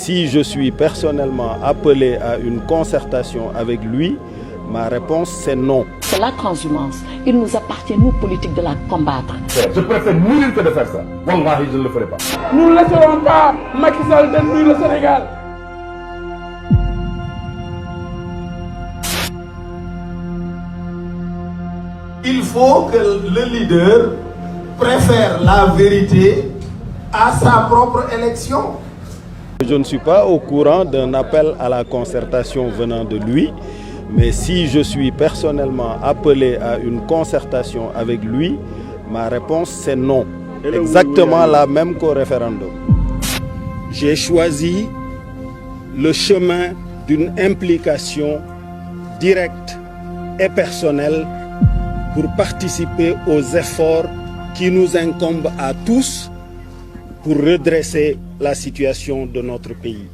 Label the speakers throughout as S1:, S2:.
S1: si je suis personnellement appelé à une concertation avec lui, ma réponse c'est non.
S2: C'est la transhumance. Il nous appartient, nous, politiques, de la combattre.
S3: Je préfère mourir que de faire ça. Wallahi, je ne le ferai pas.
S4: Nous ne laisserons pas Macky Sall détruire le Sénégal.
S5: Il faut que le leader préfère la vérité à sa propre élection.
S1: Je ne suis pas au courant d'un appel à la concertation venant de lui, mais si je suis personnellement appelé à une concertation avec lui, ma réponse c'est non. Exactement la même qu'au référendum. J'ai choisi le chemin d'une implication directe et personnelle pour participer aux efforts qui nous incombent à tous pour redresser la situation de notre pays.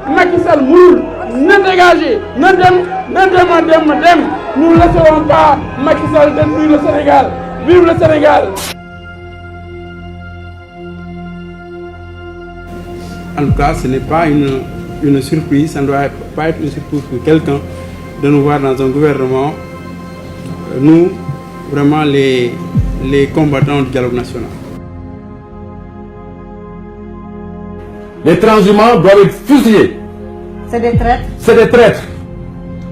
S4: Macky Sall mourut, ne dégagez, ne dem. Nous ne laisserons pas Macky Sall détruire le Sénégal. Vive le Sénégal.
S6: En tout cas, ce n'est pas une surprise, ça ne doit pas être une surprise pour quelqu'un de nous voir dans un gouvernement, nous, vraiment les combattants du dialogue national.
S3: Les transhumants doivent être fusillés.
S7: C'est des traîtres.
S3: C'est des traîtres.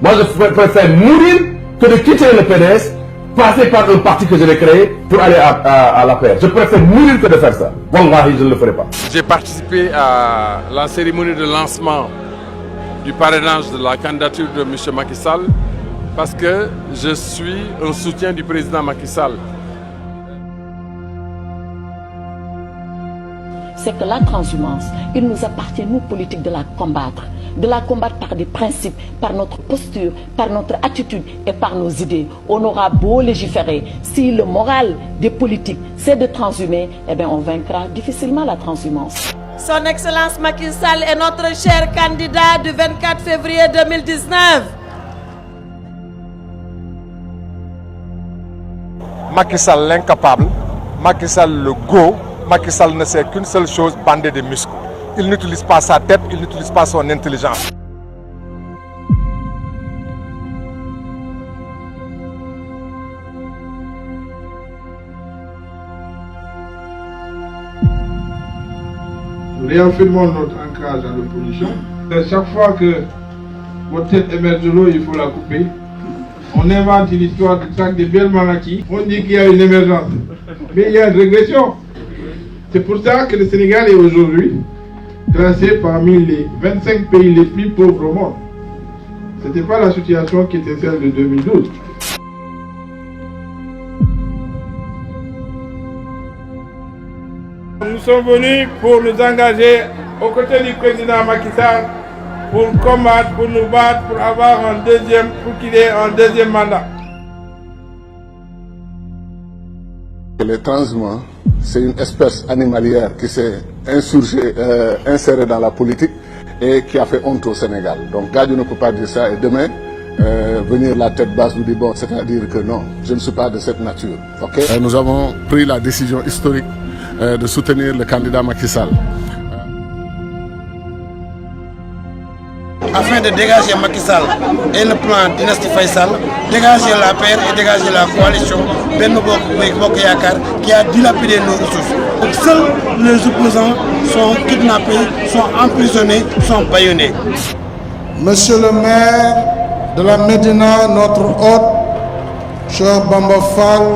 S3: Moi, je préfère mourir que de quitter le PDS, passer par un parti que je vais créer pour aller à la paix. Je préfère mourir que de faire ça. Wallahi, je ne le ferai pas.
S8: J'ai participé à la cérémonie de lancement du parrainage de la candidature de M. Macky Sall parce que je suis un soutien du président Macky Sall.
S2: C'est que la transhumance, il nous appartient, nous, politiques, de la combattre par des principes, par notre posture, par notre attitude et par nos idées. On aura beau légiférer, si le moral des politiques c'est de transhumer, eh bien on vaincra difficilement la transhumance.
S7: Son Excellence Macky Sall est notre cher candidat du 24 février 2019.
S8: Macky Sall l'incapable, Macky Sall le go, Macky Sall ne sait qu'une seule chose, bander des muscles. Il n'utilise pas sa tête, il n'utilise pas son intelligence.
S4: Nous réaffirmons notre ancrage dans l'opposition. Chaque fois que votre tête émerge de l'eau, il faut la couper. On invente une histoire de traque de belles maladies. On dit qu'il y a une émergence. Mais il y a une régression. C'est pour ça que le Sénégal est aujourd'hui classé parmi les 25 pays les plus pauvres au monde. Ce n'était pas la situation qui était celle de 2012. Nous sommes venus pour nous engager aux côtés du président Macky Sall pour combattre, pour nous battre, pour qu'il ait un deuxième mandat.
S9: Les transhumants, c'est une espèce animalière qui s'est insérée dans la politique et qui a fait honte au Sénégal. Donc Gadio ne peut pas dire ça et demain, venir la tête basse nous dire bon, c'est-à-dire que non, je ne suis pas de cette nature. Okay? Nous avons pris la décision historique de soutenir le candidat Macky Sall.
S10: Afin de dégager Macky Sall et le plan Dynastie Faisal, dégager la paix et dégager la coalition Benno Bokk Yakaar qui a dilapidé nos ressources. Donc, seuls les opposants sont kidnappés, sont emprisonnés, sont bâillonnés.
S11: Monsieur le maire de la Médina, notre hôte, cher Bamba Fall,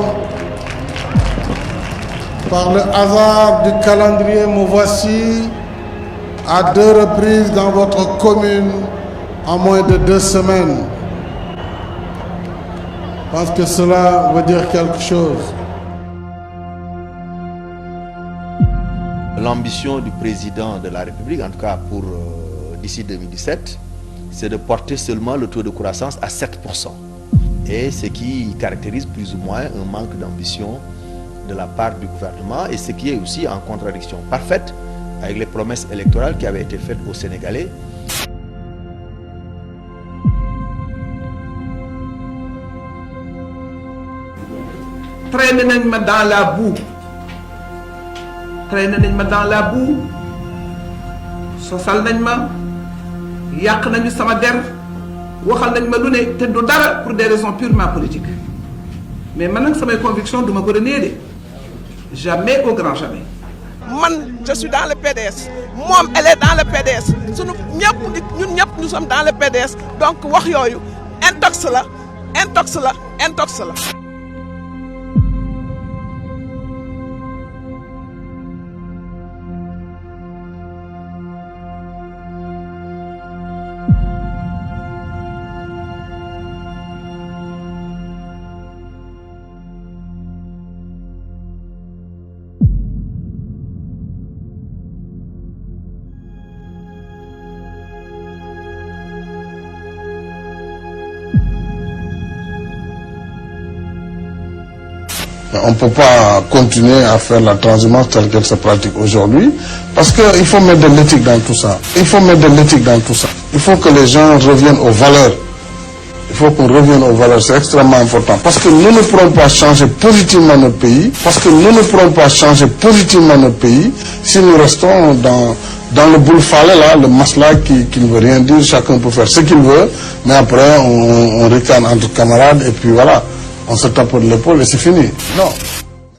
S11: par le hasard du calendrier, me voici à 2 reprises dans votre commune en moins de 2 semaines. Je pense que cela veut dire quelque chose.
S12: L'ambition du président de la République, en tout cas pour d'ici 2017, c'est de porter seulement le taux de croissance à 7%. Et ce qui caractérise plus ou moins un manque d'ambition de la part du gouvernement et ce qui est aussi en contradiction parfaite avec les promesses électorales qui avaient été faites aux Sénégalais.
S5: Traîner dans la boue.
S13: traîné nañ ma dans la boue sosal nañ ma yàq nañu sama der waxal nañ ma lu ne te du dara pour des raisons purement politiques mais man nag samay conviction duma ko renier de jamais au grand jamais.
S14: man je suis dans le PDS moom elle est dans le PDS sunu ñëpp ñun ñëpp nous sommes dans le PDS donc wax yooyu intox la intox la intox la.
S11: On ne peut pas continuer à faire la transhumance telle qu'elle se pratique aujourd'hui parce qu'il faut mettre de l'éthique dans tout ça. Il faut mettre de l'éthique dans tout ça. Il faut que les gens reviennent aux valeurs. Il faut qu'on revienne aux valeurs, c'est extrêmement important. Parce que nous ne pourrons pas changer positivement notre pays. Parce que nous ne pourrons pas changer positivement notre pays si nous restons dans le boule-falé là, le masla qui ne veut rien dire. Chacun peut faire ce qu'il veut, mais après on ricane entre camarades et puis voilà. On se tape de l'épaule et c'est fini. Non.